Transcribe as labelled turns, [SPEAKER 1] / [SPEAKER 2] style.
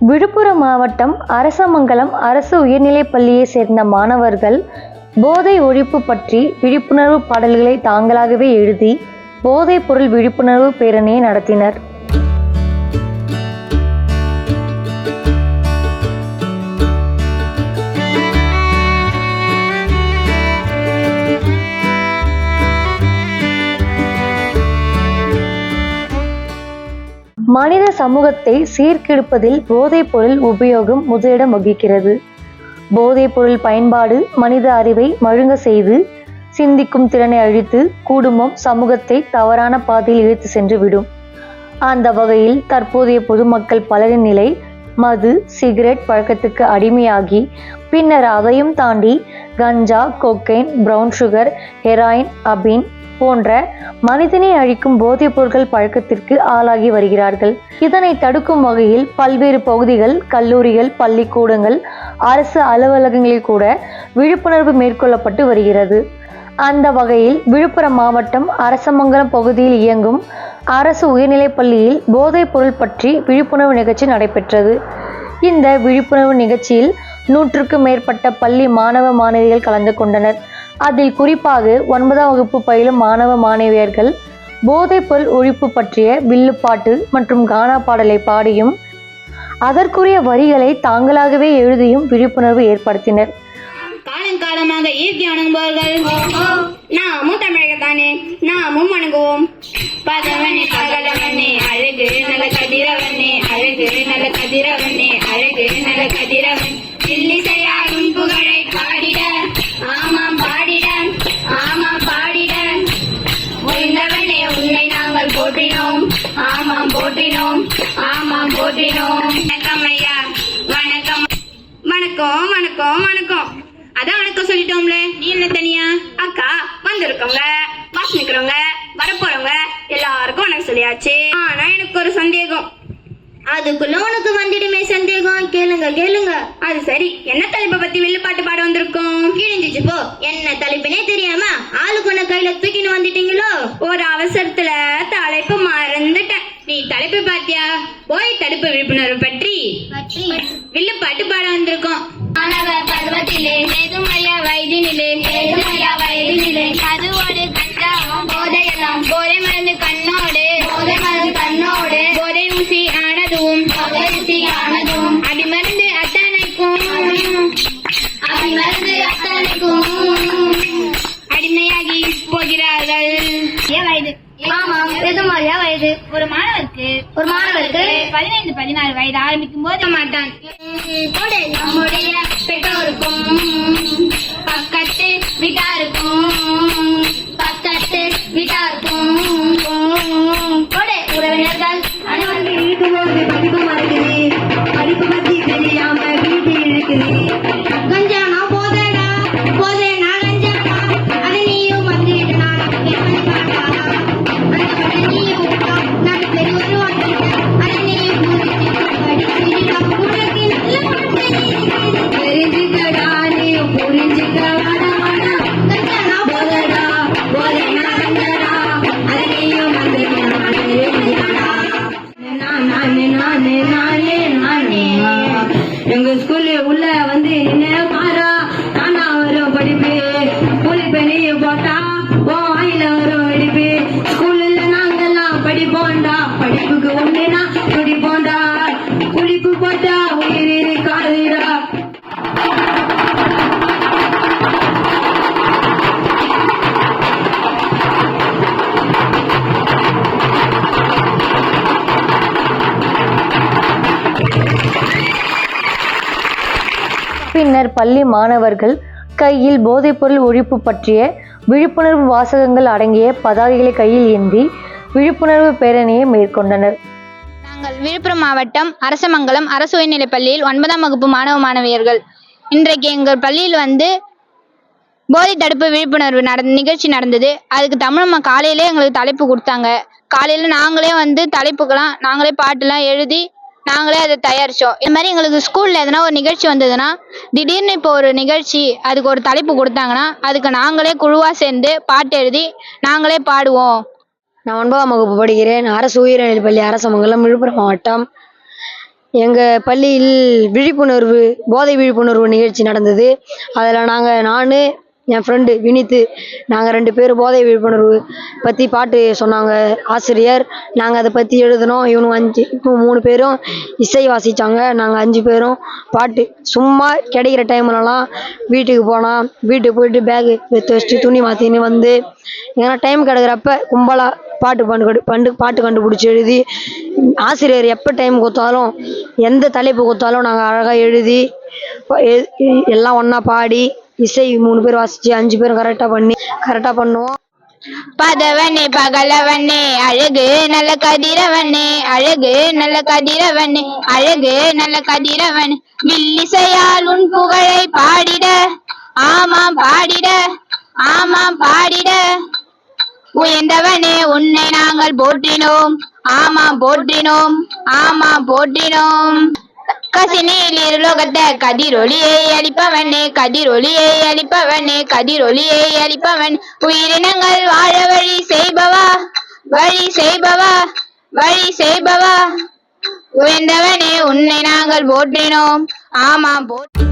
[SPEAKER 1] விழுப்புரம் மாவட்டம் அரசமங்கலம் அரசு உயர்நிலைப் பள்ளியை சேர்ந்த மாணவர்கள் போதை ஒழிப்பு பற்றி விழிப்புணர்வு பாடல்களை தாங்களாகவே எழுதி போதைப் பொருள் விழிப்புணர்வு பேரணியை நடத்தினர். மனித சமூகத்தை சீர்கெடுப்பதில் போதைப் பொருள் உபயோகம் முதலிடம் வகிக்கிறது. போதைப் பொருள் பயன்பாடு மனித அறிவை மழுங்க செய்து சிந்திக்கும் திறனை அழித்து குடும்பம் சமூகத்தை தவறான பாதையில் இழுத்து சென்று விடும். அந்த வகையில் தற்போதைய பொதுமக்கள் பலரின் நிலை மது சிகரெட் பழக்கத்துக்கு அடிமையாகி பின்னர் அதையும் தாண்டி கஞ்சா கொக்கைன் பிரவுன் சுகர் ஹெராயின் அபீன் போன்ற மனிதனை அழிக்கும் போதைப் பொருட்கள் பழக்கத்திற்கு ஆளாகி வருகிறார்கள். இதனை தடுக்கும் வகையில் பல்வேறு பகுதிகள் கல்லூரிகள் பள்ளிக்கூடங்கள் அரசு அலுவலகங்களில் கூட விழிப்புணர்வு மேற்கொள்ளப்பட்டு வருகிறது. அந்த வகையில் விழுப்புரம் மாவட்டம் அரசமங்கலம் பகுதியில் இயங்கும் அரசு உயர்நிலைப் பள்ளியில் போதைப் பொருள் பற்றி விழிப்புணர்வு நிகழ்ச்சி நடைபெற்றது. இந்த விழிப்புணர்வு நிகழ்ச்சியில் 100க்கும் மேற்பட்ட பள்ளி மாணவ மாணவிகள் கலந்து கொண்டனர். அதில் குறிப்பாக 9ஆம் வகுப்பு பயிலும் மாணவ மாணவியர்கள் போதைப் பொருள் ஒழிப்பு பற்றிய வில்லுப்பாட்டு மற்றும் கானா பாடலை பாடியும் அதற்குரிய வரிகளை தாங்களாகவே எழுதியும் விழிப்புணர்வு ஏற்படுத்தினர்.
[SPEAKER 2] காலங்காலமாக இயற்கை வணங்குபவர்கள் நாமும் தமிழக தானே, நாமும் வணங்குவோம். பதவனே பகலவனே அழகு நல்ல கதிரவனே, அழகு நல்ல கதிரவனே, அழகு நல்ல கதிரவன் இல்லிசையாகும் புகழை பாடிட, ஆமாம் பாடிட, ஆமாம் பாடிட. முடிந்தவனே உன்னை நாங்கள் போற்றினோம், ஆமாம் போற்றினோம், ஆமாம் போற்றினோம். வணக்கம் ஐயா, வணக்கம் வணக்கம் வணக்கம் வணக்கம். அதான் வணக்கம் சொல்லிட்டோம்ல, நீ என்ன தனியா? அக்கா வந்திருக்கவங்க வாசிக்கிறவங்க வரப்போறவங்க எல்லாருக்கும் வணக்கம் சொல்லியாச்சு. ஆனா எனக்கு ஒரு சந்தேகம். அதுக்குள்ள உனக்கு வந்துடுமே சந்தேகம்? கேளுங்க கேளுங்க. அது சரி, என்ன தலைப்பை பத்தி வில்லுப்பாட்டு பாட வந்திருக்கோம்? கிழிஞ்சிச்சு போ. என்ன தலைப்புனே தெரியாம ஆளுக்கு ஒன்ன கையில தூக்கின்னு வந்துட்டீங்களோ? ஒரு அவசரத்துல தலைப்பு மறந்துட்டேன். நீ தலைப்பு பாத்தியா? போய் தடுப்பு விழிப்புணர்வு பற்றி வில்லுப்பாட்டு பாட வந்திருக்கோம். மாணவர் பருவத்திலே மேதுமையா வயதினிலே, மேதுமையா வயதினிலே அதுவோடு கஞ்சாவும் போதையெல்லாம் போதை மருந்து கண்ணோடு, போதை மருந்து கண்ணோடு போதை ஊசி ஆனதும், போதை ஊசி ஆனதும் அடிமருந்து அத்தனைக்கும், அடிமருந்து அத்தனைக்கும் அடிமையாகி போகிறார்கள். வயது ஆமாம், எதுமாதிரியா வயது? ஒரு மாணவருக்கு 15-16 வயது ஆரம்பிக்கும் போது மாட்டான். நம்முடைய பெற்றோருக்கும் பக்கத்து வீட்டாருக்கும், பக்கத்து வீட்டாருக்கும் உறவினர்கள் அனைவரும் இருக்கும்போது படிப்பு மறக்குது, படிப்பு பத்தி தெரியாம வீட்டில் இருக்குது. கஞ்சானா போதேடா, போதேனா கஞ்சாடா, அது நீயும் வந்துட்டு நான் எங்க ஸ்கூல்ல உள்ள வந்து என்ன பாரா நானா வரும் படிப்பு, கூலி பண்ணி போட்டா வாயில வரும் வெடிப்பு. ஸ்கூல்ல நாங்கெல்லாம் படிப்போண்டா, படிப்புக்கு ஒண்ணுனா குடிப்போண்டா, குளிப்பு போட்டா உயிர் இருக்காதுடா.
[SPEAKER 1] பின்னர் பள்ளி மாணவர்கள் கையில் போதைப்பொருள் ஒழிப்பு பற்றிய விழிப்புணர்வு வாசகங்கள் அடங்கிய பதாகைகளை கையில் ஏந்தி விழிப்புணர்வு பேரணியை மேற்கொண்டனர்.
[SPEAKER 3] நாங்கள் விழுப்புரம் மாவட்டம் அரசமங்கலம் அரசு உயர்நிலைப் பள்ளியில் 9ஆம் வகுப்பு மாணவ மாணவியர்கள். இன்றைக்கு எங்கள் பள்ளியில் போதை தடுப்பு விழிப்புணர்வு நிகழ்ச்சி நடந்தது. அதுக்கு தமிழம்மா காலையிலே எங்களுக்கு தலைப்பு கொடுத்தாங்க. காலையில் நாங்களே தலைப்புக்கெல்லாம் நாங்களே பாட்டுலாம் எழுதி நாங்களே அதை தயாரித்தோம். இது மாதிரி எங்களுக்கு ஸ்கூலில் எதனா ஒரு நிகழ்ச்சி வந்ததுன்னா, திடீர்னு இப்போ ஒரு நிகழ்ச்சி அதுக்கு ஒரு தலைப்பு கொடுத்தாங்கன்னா அதுக்கு நாங்களே குழுவாக சேர்ந்து பாட்டு எழுதி நாங்களே பாடுவோம்.
[SPEAKER 4] நான் 9ஆம் வகுப்பு படிக்கிறேன். அரசு உயர்நிலைப் பள்ளி அரசமங்கலம் விழுப்புரம் மாவட்டம். எங்கள் பள்ளியில் விழிப்புணர்வு போதை விழிப்புணர்வு நிகழ்ச்சி நடந்தது. அதில் நான் என் ஃப்ரெண்டு வினித்து நாங்கள் 2 பேரும் போதை விழிப்புணர்வு பற்றி பாட்டு சொன்னாங்க ஆசிரியர். நாங்கள் அதை பற்றி எழுதினோம். இவங்க 3 பேரும் இசை வாசித்தாங்க. நாங்கள் 5 பேரும் பாட்டு. சும்மா கிடைக்கிற டைம்லலாம் வீட்டுக்கு போனால் வீட்டுக்கு போயிட்டு பேகு எடுத்து வச்சுட்டு துணி மாற்றின்னு வந்து ஏன்னா டைம் கிடைக்கிறப்ப கும்பலாக பாட்டு கண்டுபிடிச்சி எழுதி ஆசிரியர் எப்போ டைம் கொடுத்தாலும் எந்த தலைப்பு கொடுத்தாலும் நாங்கள் அழகாக எழுதி எல்லாம் ஒன்றா பாடி இசை 3 பேர் வாசித்து 5 பேரும் கரெக்டாக பண்ணுவோம்.
[SPEAKER 3] பதவனே பகலவனே அழகு நல்ல கதிரவனே அழகு நல்ல கதிரவனே அழகு நல்ல கதிரவனே வில்லிசையால் உன் புகழை பாடிட ஆமாம் பாடிட ஆமாம் பாடிட உயர்ந்தவனே உன்னை நாங்கள் போற்றினோம் ஆமாம் போற்றினோம் ஆமாம் போற்றினோம். கசினில் இருலோகத்த கதிரொளியை அளிப்பவனே கதிரொளியை அளிப்பவனே கதிரொளியை அளிப்பவன் உயிரினங்கள் வாழ வழி செய்பவா வழி செய்பவா வழி செய்பவா உயர்ந்தவனே உன்னை நாங்கள் போற்றினோம் ஆமாம் போற்றி